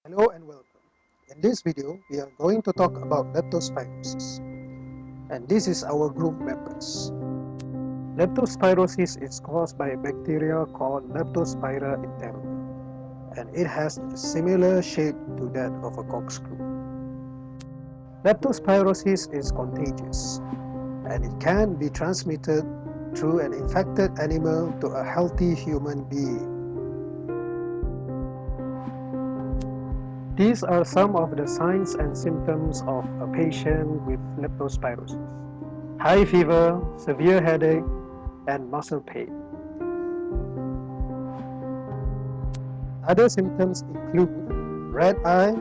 Hello and welcome. In this video, we are going to talk about leptospirosis. And this is our group members. Leptospirosis is caused by a bacteria called Leptospira interne, and it has a similar shape to that of a corkscrew. Leptospirosis is contagious, and it can be transmitted through an infected animal to a healthy human being. These are some of the signs and symptoms of a patient with leptospirosis: high fever, severe headache, and muscle pain. Other symptoms include red eye,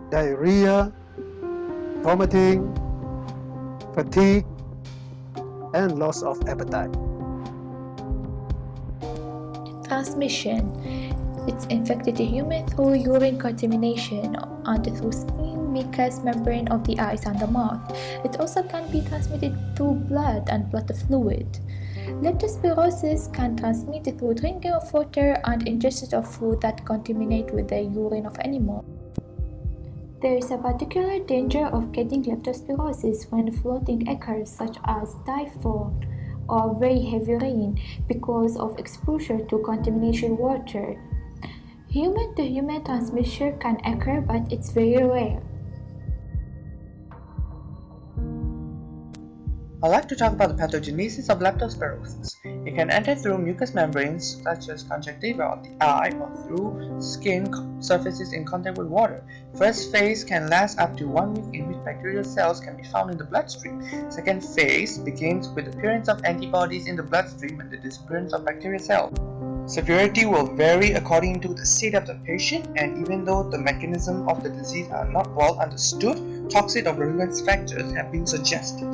diarrhea, vomiting, fatigue, and loss of appetite. Transmission. It's infected the human through urine contamination and through skin, mucous membrane of the eyes and the mouth. It also can be transmitted through blood and blood fluid. Leptospirosis can transmit through drinking of water and ingestion of food that contaminate with the urine of animals. There is a particular danger of getting leptospirosis when floating occurs, such as typhoid or very heavy rain, because of exposure to contaminated water. Human-to-human transmission can occur, but it's very rare. I'd like to talk about the pathogenesis of leptospirosis. It can enter through mucous membranes such as conjunctiva of the eye or through skin surfaces in contact with water. First phase can last up to 1 week, in which bacterial cells can be found in the bloodstream. Second phase begins with the appearance of antibodies in the bloodstream and the disappearance of bacterial cells. Severity will vary according to the state of the patient, and even though the mechanism of the disease are not well understood, toxic or virulence factors have been suggested.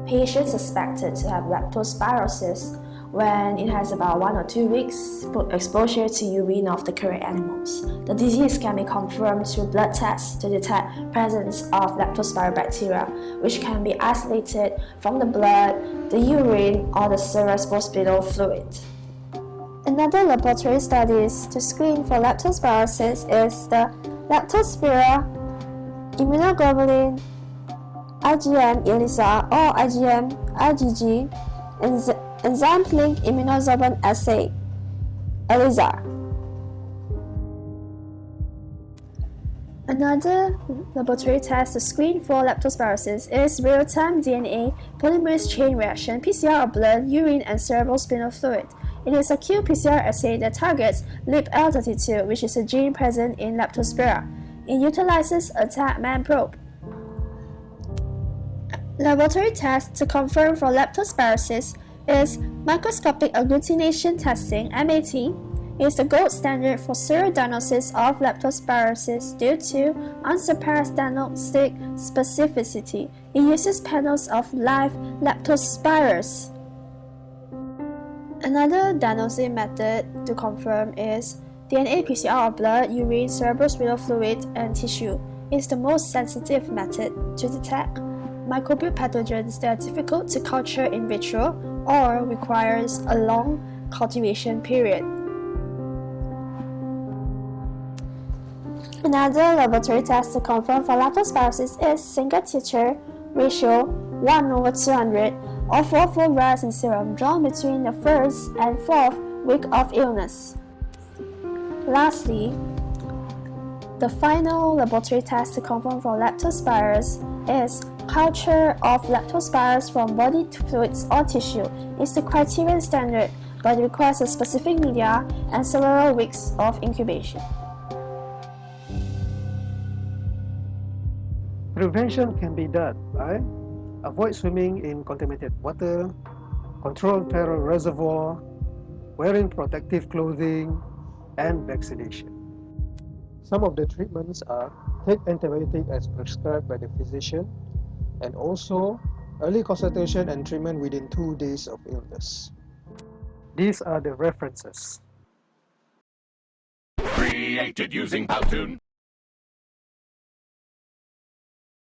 Patients suspected to have leptospirosis when it has about 1 or 2 weeks exposure to urine of the correct animals. The disease can be confirmed through blood tests to detect presence of leptospira bacteria, which can be isolated from the blood, the urine, or the cerebrospinal fluid. Another laboratory studies to screen for leptospirosis is the Leptospira immunoglobulin IgM ELISA or IgM IgG enzyme-linked immunosorbent assay ELISA. Another laboratory test to screen for leptospirosis is real-time DNA polymerase chain reaction PCR of blood, urine, and cerebrospinal fluid. It is a qPCR assay that targets LIP-L32, which is a gene present in Leptospira. It utilizes a TAGMAN probe. Laboratory test to confirm for leptospirosis is microscopic agglutination testing (MAT). It is the gold standard for serodiagnosis of leptospirosis due to unsurpassed diagnostic specificity. It uses panels of live leptospiras. Another diagnostic method to confirm is DNA PCR of blood, urine, cerebrospinal fluid, and tissue. It is the most sensitive method to detect microbial pathogens that are difficult to culture in vitro or requires a long cultivation period. Another laboratory test to confirm for leptospirosis is single titer ratio 1/200 or 4-fold rise in serum drawn between the 1st and 4th week of illness. Lastly, the final laboratory test to confirm for leptospirosis is culture of leptospirosis from body fluids or tissue. It's the criterion standard, but it requires a specific media and several weeks of incubation. Prevention can be done by avoid swimming in contaminated water, control feral reservoir, wearing protective clothing, and vaccination. Some of the treatments are take antibiotic as prescribed by the physician, and also early consultation and treatment within 2 days of illness. These are the references. Created using Powtoon.